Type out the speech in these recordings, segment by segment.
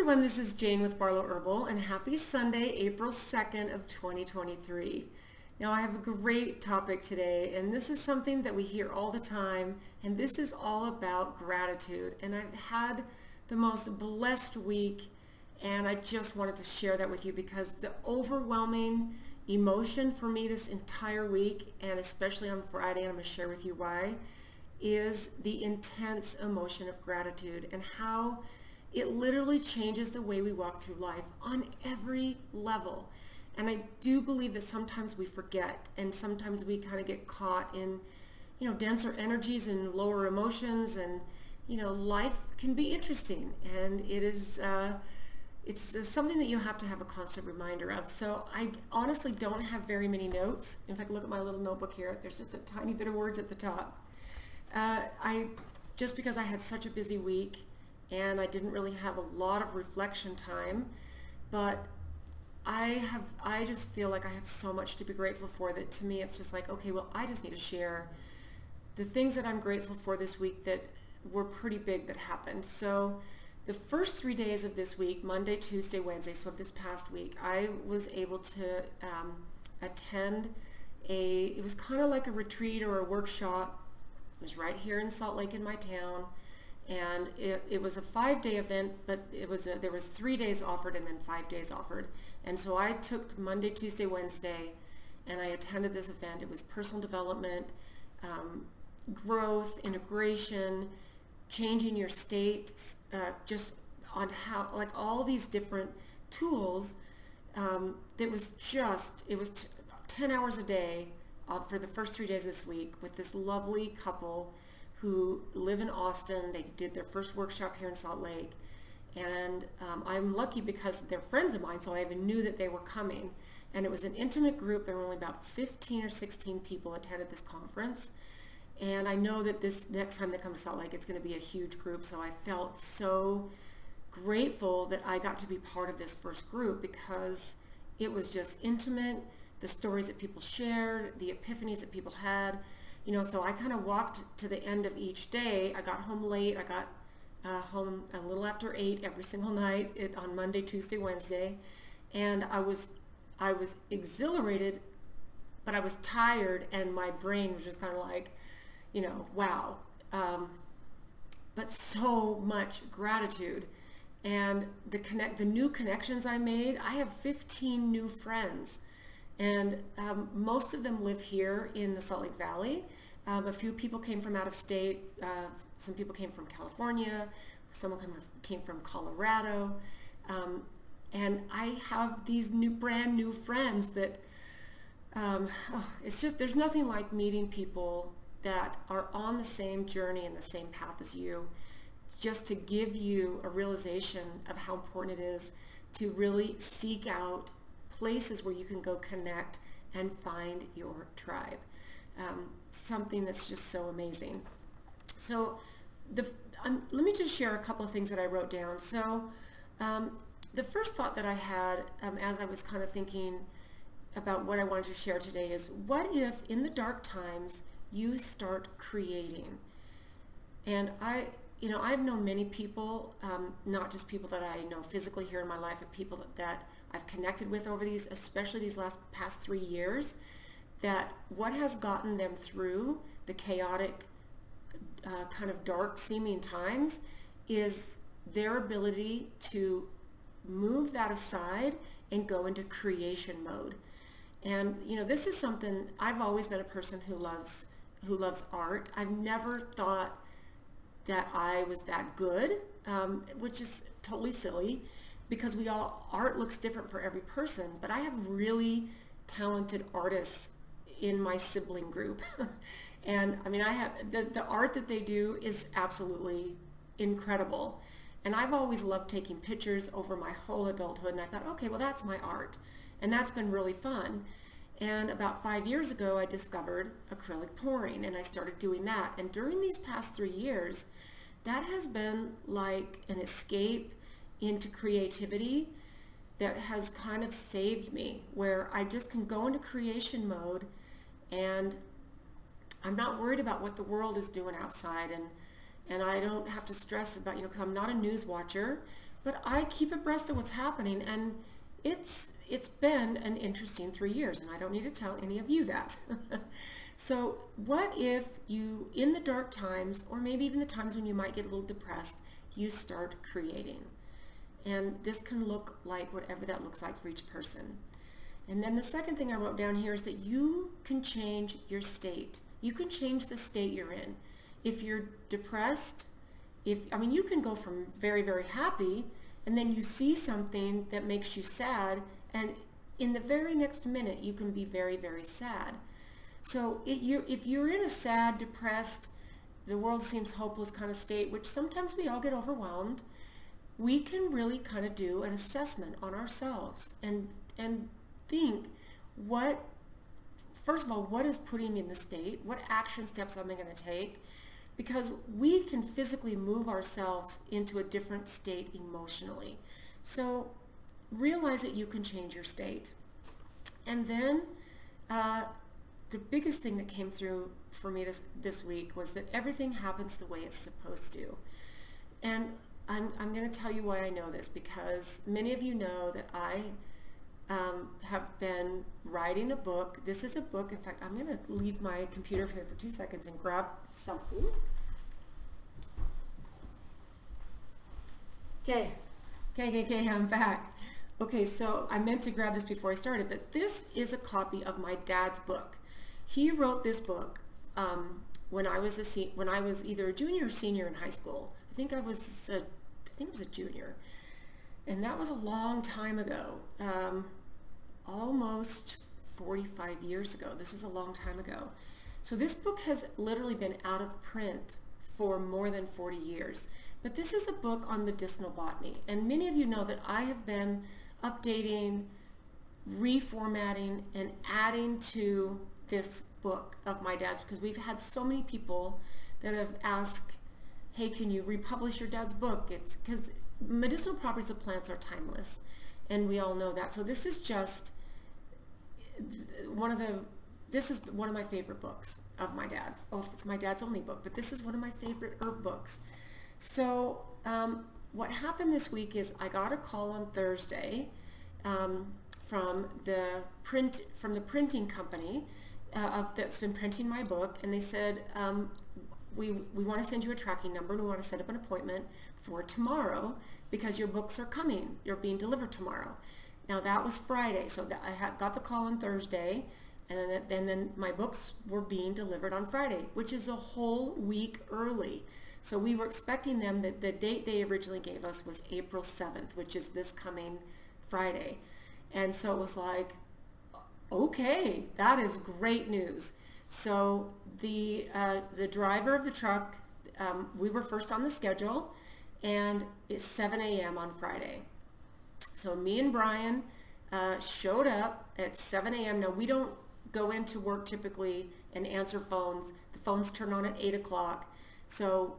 everyone, this is Jane with Barlow Herbal, and happy Sunday, April 2nd of 2023. Now I have a great topic today, and this is something that we hear all the time, and this is all about gratitude. And I've had the most blessed week, and I just wanted to share that with you because the overwhelming emotion for me this entire week, and especially on Friday, and I'm going to share with you why, is the intense emotion of gratitude and how it literally changes the way we walk through life on every level. And I do believe that sometimes we forget, and sometimes we kind of get caught in, denser energies and lower emotions, and, life can be interesting, and it's something that you have to have a constant reminder of. So I honestly don't have very many notes. In fact, look at my little notebook here. There's just a tiny bit of words at the top. Just because I had such a busy week, and I didn't really have a lot of reflection time, but I just feel like I have so much to be grateful for that to me it's just like, okay, well, I just need to share the things that I'm grateful for this week that were pretty big that happened. So the first 3 days of this week, Monday, Tuesday, Wednesday, so of this past week, I was able to attend it was kind of like a retreat or a workshop. It was right here in Salt Lake in my town. And it was a 5-day event, but there was 3 days offered and then 5 days offered. And so I took Monday, Tuesday, Wednesday, and I attended this event. It was personal development, growth, integration, changing your state, just on how, like all these different tools. It was 10 hours a day for the first 3 days this week with this lovely couple who live in Austin. They did their first workshop here in Salt Lake, and I'm lucky because they're friends of mine, so I even knew that they were coming. And it was an intimate group. There were only about 15 or 16 people attended this conference, and I know that this next time they come to Salt Lake, it's going to be a huge group. So I felt so grateful that I got to be part of this first group because it was just intimate. The stories that people shared, the epiphanies that people had. So I kind of walked to the end of each day. I got home late. I got home a little after 8 every single night on Monday, Tuesday, Wednesday. And I was exhilarated, but I was tired, and my brain was just kind of like, wow. But so much gratitude. And the new connections I made, I have 15 new friends. And most of them live here in the Salt Lake Valley. A few people came from out of state. Some people came from California. Someone came from Colorado. And I have these brand new friends that it's just, there's nothing like meeting people that are on the same journey and the same path as you, just to give you a realization of how important it is to really seek out places where you can go connect and find your tribe. Something that's just so amazing. So let me just share a couple of things that I wrote down. So the first thought that I had as I was kind of thinking about what I wanted to share today is, what if in the dark times you start creating? And I've known many people, not just people that I know physically here in my life, but people that I've connected with over especially these past 3 years, that what has gotten them through the chaotic, kind of dark seeming times is their ability to move that aside and go into creation mode. And this is something, I've always been a person who loves art. I've never thought that I was that good, which is totally silly because art looks different for every person, but I have really talented artists in my sibling group. And I mean, I have the art that they do is absolutely incredible. And I've always loved taking pictures over my whole adulthood, and I thought, okay, well, that's my art. And that's been really fun. And about 5 years ago, I discovered acrylic pouring, and I started doing that. And during these past 3 years, that has been like an escape into creativity that has kind of saved me, where I just can go into creation mode, and I'm not worried about what the world is doing outside, and I don't have to stress about, because I'm not a news watcher, but I keep abreast of what's happening, and it's been an interesting 3 years, and I don't need to tell any of you that. So what if you, in the dark times, or maybe even the times when you might get a little depressed, you start creating? And this can look like whatever that looks like for each person. And then the second thing I wrote down here is that you can change your state. You can change the state you're in. If you're depressed, you can go from very, very happy, and then you see something that makes you sad, and in the very next minute, you can be very, very sad. So if you're in a sad, depressed, the world seems hopeless kind of state, which sometimes we all get overwhelmed, we can really kind of do an assessment on ourselves and think, first of all, what is putting me in this state? What action steps am I going to take? Because we can physically move ourselves into a different state emotionally. So realize that you can change your state. And then the biggest thing that came through for me this week was that everything happens the way it's supposed to. And I'm going to tell you why I know this, because many of you know that I have been writing a book. This is a book. In fact, I'm going to leave my computer here for 2 seconds and grab something. Okay, I'm back. Okay, so I meant to grab this before I started, but this is a copy of my dad's book. He wrote this book when I was either a junior or senior in high school. I think it was a junior, and that was a long time ago, almost 45 years ago. This is a long time ago. So this book has literally been out of print for more than 40 years. But this is a book on medicinal botany, and many of you know that I have been updating, reformatting, and adding to this book of my dad's, because we've had so many people that have asked, hey, can you republish your dad's book? It's because medicinal properties of plants are timeless, and we all know that. So this is just one of my favorite books of my dad's. Oh, it's my dad's only book, but this is one of my favorite herb books. So what happened this week is I got a call on Thursday from the printing company that's been printing my book, and they said, we want to send you a tracking number, and we want to set up an appointment for tomorrow because your books are coming. You're being delivered tomorrow. Now that was Friday, so I got the call on Thursday, and then my books were being delivered on Friday, which is a whole week early. So we were expecting them, that the date they originally gave us was April 7th, which is this coming Friday. And so it was like, okay, that is great news. So the driver of the truck, we were first on the schedule, and it's 7 a.m. on Friday. So me and Brian showed up at 7 a.m. Now, we don't go into work typically and answer phones. The phones turn on at 8 o'clock. So,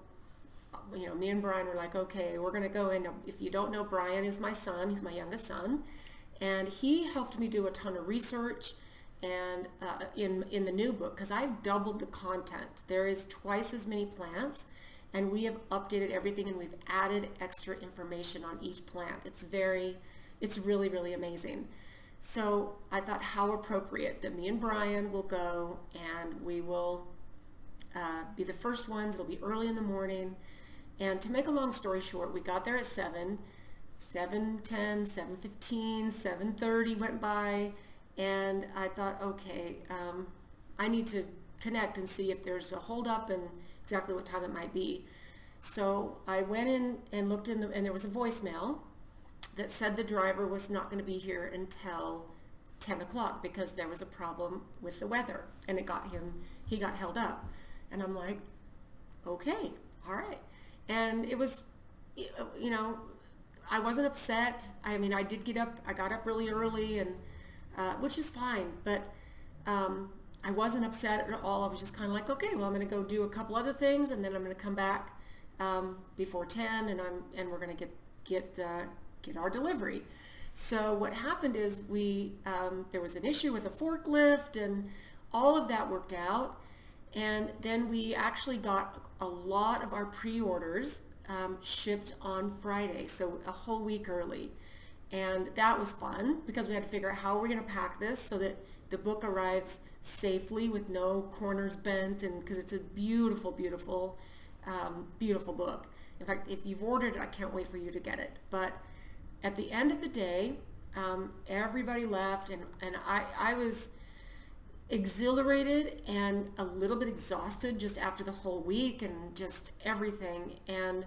me and Brian were like, okay, we're going to go in. Now, if you don't know, Brian is my son. He's my youngest son. And he helped me do a ton of research and in the new book, because I've doubled the content. There is twice as many plants, and we have updated everything, and we've added extra information on each plant. It's really, really amazing. So I thought, how appropriate that me and Brian will go, and we will be the first ones. It'll be early in the morning. And to make a long story short, we got there at 7:10, 7:15, 7:30 went by, and I thought, okay, I need to connect and see if there's a holdup and exactly what time it might be. So I went in and looked and there was a voicemail that said the driver was not going to be here until 10 o'clock because there was a problem with the weather, and he got held up. And I'm like, okay, all right. And it was, I wasn't upset. I did get up, I got up really early, and which is fine, but I wasn't upset at all. I was just kind of like, okay, well, I'm going to go do a couple other things, and then I'm going to come back before 10, and we're going to get our delivery. So what happened is there was an issue with a forklift, and all of that worked out. And then we actually got a lot of our pre-orders shipped on Friday, so a whole week early. And that was fun because we had to figure out how we're going to pack this so that the book arrives safely with no corners bent, and because it's a beautiful, beautiful, beautiful book. In fact, if you've ordered it, I can't wait for you to get it. But at the end of the day, everybody left, and I was exhilarated and a little bit exhausted just after the whole week and just everything. And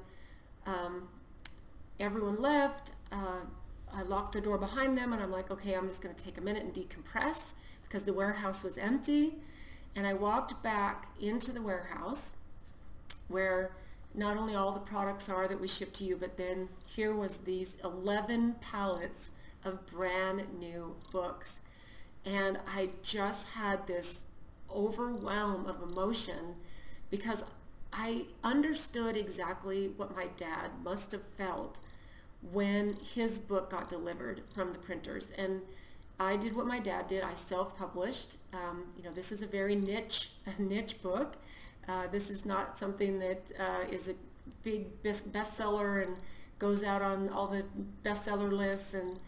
everyone left. I locked the door behind them, and I'm like, okay, I'm just going to take a minute and decompress because the warehouse was empty. And I walked back into the warehouse where not only all the products are that we ship to you, but then here was these 11 pallets of brand new books. And I just had this overwhelm of emotion because I understood exactly what my dad must have felt when his book got delivered from the printers. And I did what my dad did. I self-published. This is a very niche book. This is not something that is a big bestseller and goes out on all the bestseller lists. And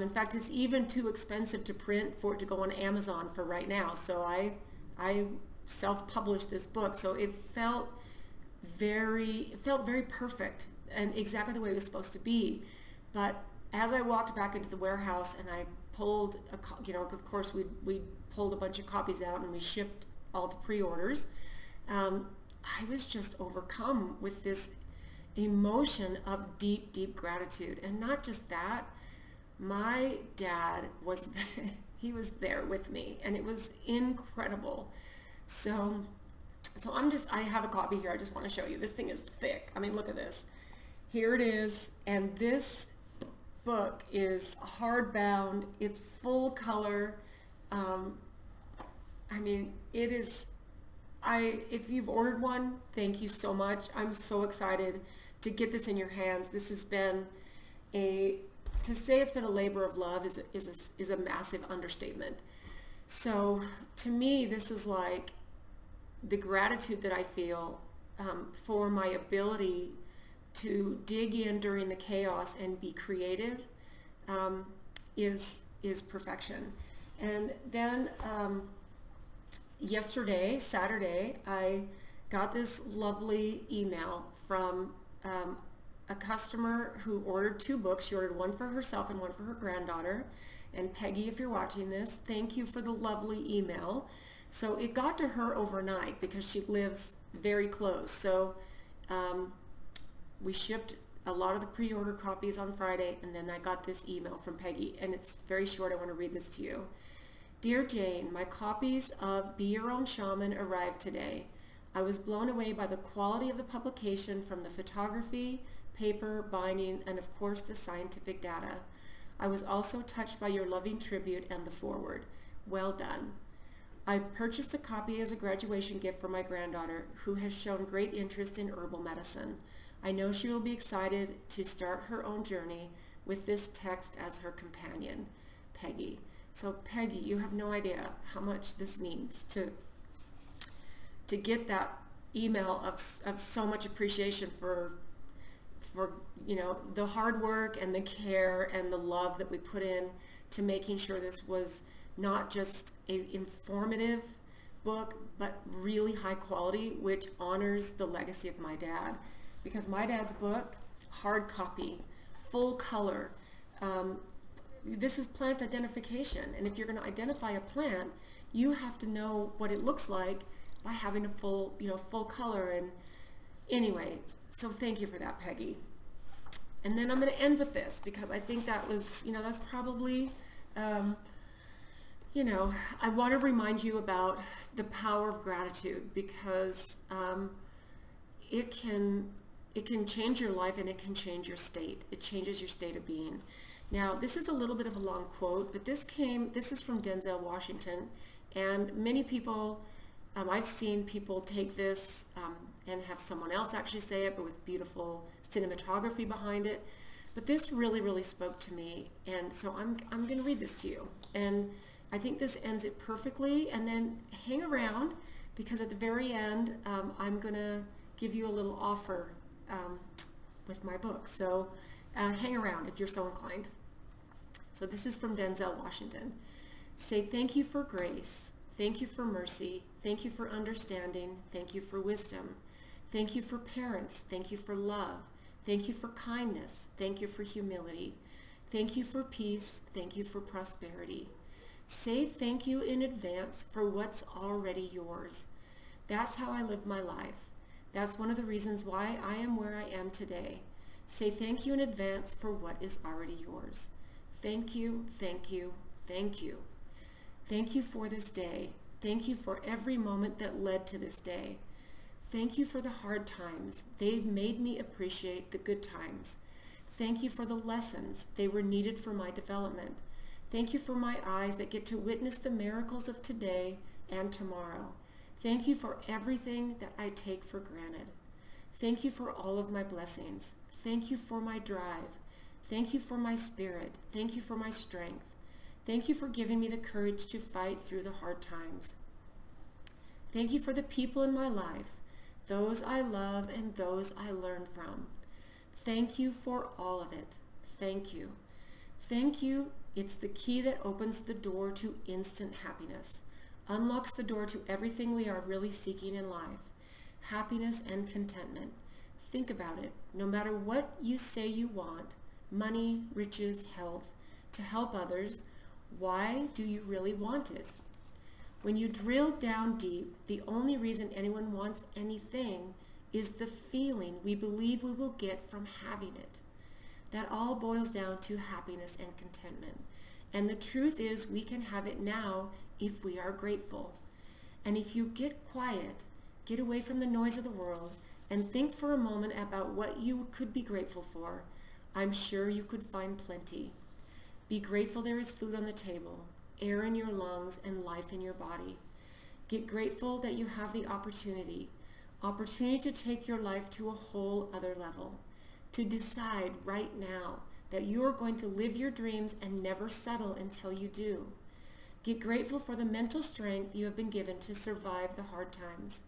in fact, it's even too expensive to print for it to go on Amazon for right now. So I self-published this book. So it felt very perfect and exactly the way it was supposed to be. But as I walked back into the warehouse and I pulled, of course we pulled a bunch of copies out and we shipped all the pre-orders. I was just overcome with this emotion of deep, deep gratitude. And not just that, my dad was he was there with me, and it was incredible. So I have a copy here. I just want to show you. This thing is thick. I mean, look at this. Here it is. And this book is hardbound. It's full color. It is, if you've ordered one, thank you so much. I'm so excited to get this in your hands. This has been to say it's been a labor of love is a massive understatement. So to me, this is like the gratitude that I feel for my ability to dig in during the chaos and be creative is perfection. And then yesterday, Saturday, I got this lovely email from a customer who ordered 2 books. She ordered one for herself and one for her granddaughter. And Peggy, if you're watching this, thank you for the lovely email. So it got to her overnight because she lives very close. So we shipped a lot of the pre-order copies on Friday, and then I got this email from Peggy, and it's very short. I want to read this to you. Dear Jane, my copies of Be Your Own Shaman arrived today. I was blown away by the quality of the publication, from the photography, paper, binding, and of course the scientific data. I was also touched by your loving tribute and the foreword. Well done. I purchased a copy as a graduation gift for my granddaughter, who has shown great interest in herbal medicine. I know she will be excited to start her own journey with this text as her companion. Peggy. So Peggy, you have no idea how much this means to get that email of so much appreciation for the hard work and the care and the love that we put in to making sure this was not just an informative book, but really high quality, which honors the legacy of my dad. Because my dad's book, hard copy, full color, this is plant identification. And if you're going to identify a plant, you have to know what it looks like by having a full color. And anyway, so thank you for that, Peggy. And then I'm going to end with this, because I think that was, that's probably, I want to remind you about the power of gratitude, because it can change your life, and it can change your state. It changes your state of being. Now, this is a little bit of a long quote, but this is from Denzel Washington, and many people, I've seen people take this and have someone else actually say it, but with beautiful cinematography behind it. But this really, really spoke to me, and so I'm going to read this to you. And I think this ends it perfectly. And then hang around, because at the very end, I'm going to give you a little offer with my book. So hang around if you're so inclined. So this is from Denzel Washington. Say thank you for grace. Thank you for mercy. Thank you for understanding. Thank you for wisdom. Thank you for parents. Thank you for love. Thank you for kindness. Thank you for humility. Thank you for peace. Thank you for prosperity. Say thank you in advance for what's already yours. That's how I live my life. That's one of the reasons why I am where I am today. Say thank you in advance for what is already yours. Thank you, thank you, thank you. Thank you for this day. Thank you for every moment that led to this day. Thank you for the hard times. They made me appreciate the good times. Thank you for the lessons. They were needed for my development. Thank you for my eyes that get to witness the miracles of today and tomorrow. Thank you for everything that I take for granted. Thank you for all of my blessings. Thank you for my drive. Thank you for my spirit. Thank you for my strength. Thank you for giving me the courage to fight through the hard times. Thank you for the people in my life, those I love and those I learn from. Thank you for all of it. Thank you. Thank you. It's the key that opens the door to instant happiness, unlocks the door to everything we are really seeking in life, happiness and contentment. Think about it. No matter what you say you want, money, riches, health, to help others, why do you really want it? When you drill down deep, the only reason anyone wants anything is the feeling we believe we will get from having it. That all boils down to happiness and contentment. And the truth is we can have it now if we are grateful. And if you get quiet, get away from the noise of the world, and think for a moment about what you could be grateful for, I'm sure you could find plenty. Be grateful there is food on the table, air in your lungs, and life in your body. Get grateful that you have the opportunity to take your life to a whole other level, to decide right now that you are going to live your dreams and never settle until you do. Get grateful for the mental strength you have been given to survive the hard times.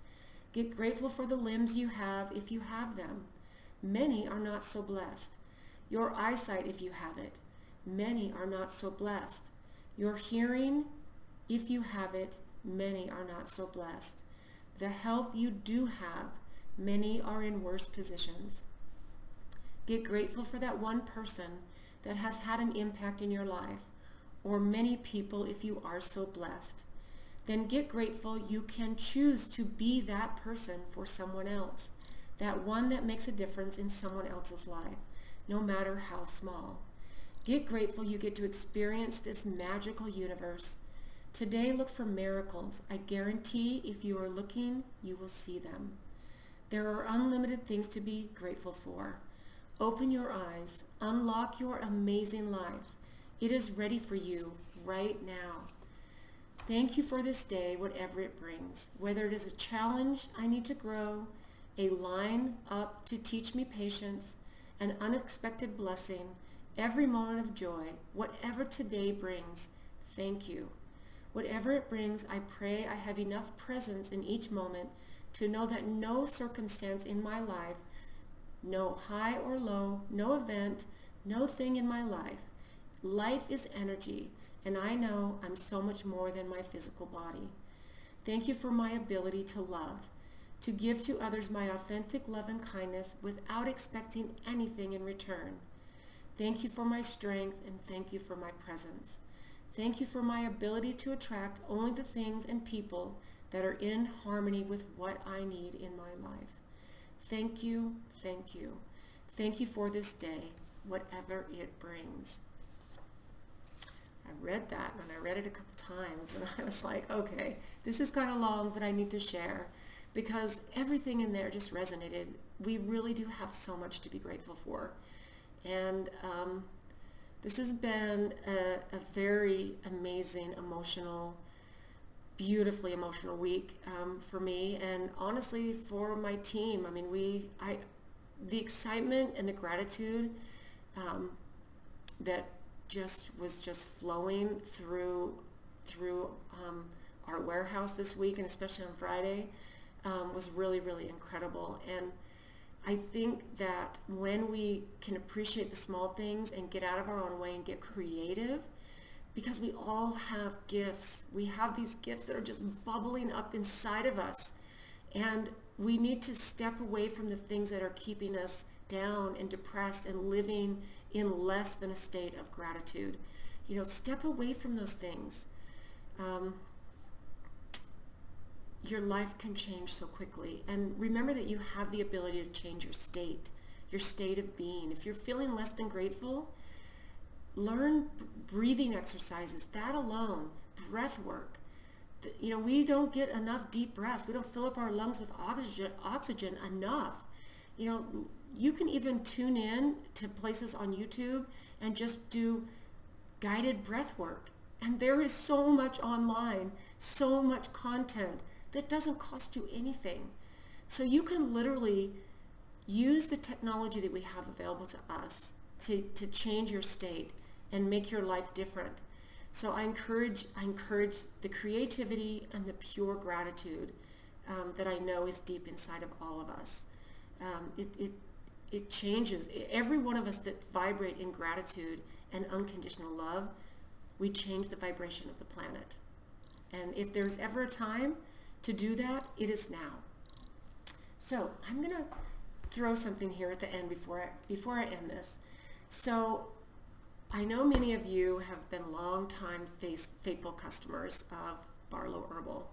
Get grateful for the limbs you have if you have them. Many are not so blessed. Your eyesight if you have it. Many are not so blessed. Your hearing if you have it. Many are not so blessed. The health you do have, many are in worse positions. Get grateful for that one person that has had an impact in your life, or many people if you are so blessed. Then get grateful you can choose to be that person for someone else, that one that makes a difference in someone else's life, no matter how small. Get grateful you get to experience this magical universe. Today, look for miracles. I guarantee if you are looking, you will see them. There are unlimited things to be grateful for. Open your eyes. Unlock your amazing life. It is ready for you right now. Thank you for this day, whatever it brings. Whether it is a challenge I need to grow, a line up to teach me patience, an unexpected blessing, every moment of joy, whatever today brings, thank you. Whatever it brings, I pray I have enough presence in each moment to know that no circumstance in my life, no high or low, no event, no thing in my life is energy, and I know I'm so much more than my physical body. Thank you for my ability to love, to give to others my authentic love and kindness without expecting anything in return. Thank you for my strength, and thank you for my presence. Thank you for my ability to attract only the things and people that are in harmony with what I need in my life. Thank you, thank you. Thank you for this day, whatever it brings. I read that and I read it a couple times and I was like, okay, this is kind of long, but I need to share because everything in there just resonated. We really do have so much to be grateful for. And this has been a very amazing, emotional, beautifully emotional week for me, and honestly for my team. I mean, the excitement and the gratitude that was just flowing through our warehouse this week, and especially on Friday, was really, really incredible. And I think that when we can appreciate the small things and get out of our own way and get creative, because we all have gifts. We have these gifts that are just bubbling up inside of us. And we need to step away from the things that are keeping us down and depressed and living in less than a state of gratitude. Step away from those things. Your life can change so quickly. And remember that you have the ability to change your state of being. If you're feeling less than grateful, learn breathing exercises. That alone, breath work. We don't get enough deep breaths. We don't fill up our lungs with oxygen enough. You can even tune in to places on YouTube and just do guided breath work. And there is so much online, so much content that doesn't cost you anything. So you can literally use the technology that we have available to us to change your state and make your life different. So I encourage the creativity and the pure gratitude that I know is deep inside of all of us. It changes. Every one of us that vibrate in gratitude and unconditional love, we change the vibration of the planet. And if there's ever a time to do that, it is now. So I'm going to throw something here at the end before I end this. So I know many of you have been long-time faithful customers of Barlow Herbal.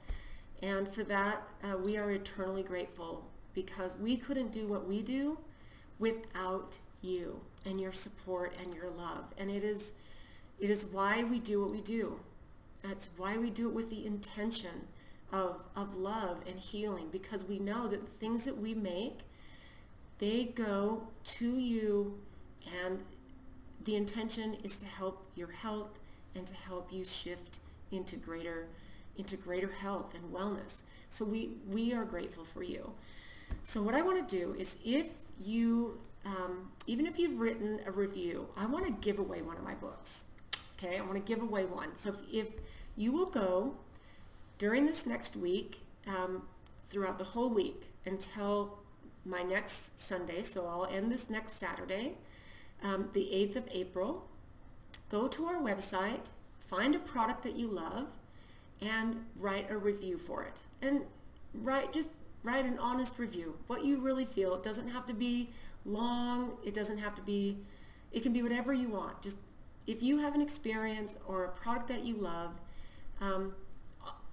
And for that, we are eternally grateful, because we couldn't do what we do without you and your support and your love. And it is why we do what we do. That's why we do it with the intention of love and healing, because we know that the things that we make, they go to you, and the intention is to help your health and to help you shift into greater health and wellness. So we are grateful for you. So what I want to do is, if you, even if you've written a review, I want to give away one of my books. Okay, I want to give away one. So if you will go during this next week, throughout the whole week until my next Sunday, so I'll end this next Saturday, the 8th of April, go to our website, find a product that you love, and write a review for it. And just write an honest review, what you really feel. It doesn't have to be long. It can be whatever you want. Just if you have an experience or a product that you love,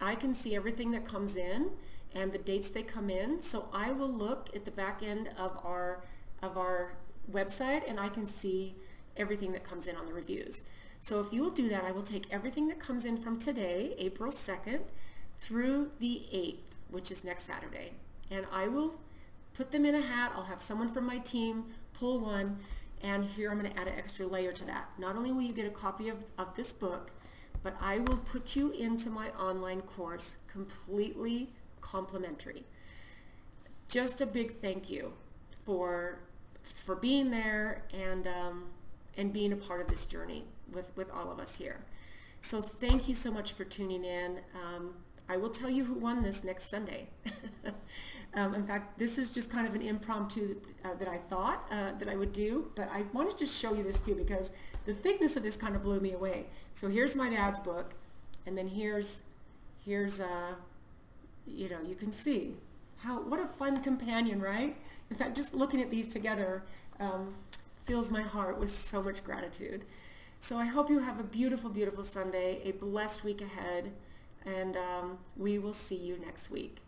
I can see everything that comes in and the dates they come in. So I will look at the back end of our website, and I can see everything that comes in on the reviews. So if you will do that, I will take everything that comes in from today, April 2nd, through the 8th, which is next Saturday. And I will put them in a hat. I'll have someone from my team pull one, and here I'm going to add an extra layer to that. Not only will you get a copy of this book, but I will put you into my online course completely complimentary. Just a big thank you for being there and being a part of this journey with all of us here. So thank you so much for tuning in. I will tell you who won this next Sunday. In fact, this is just kind of an impromptu that I thought that I would do, but I wanted to just show you this too, because the thickness of this kind of blew me away. So here's my dad's book, and then here's you can see what a fun companion, right? In fact, just looking at these together fills my heart with so much gratitude. So I hope you have a beautiful, beautiful Sunday, a blessed week ahead, and we will see you next week.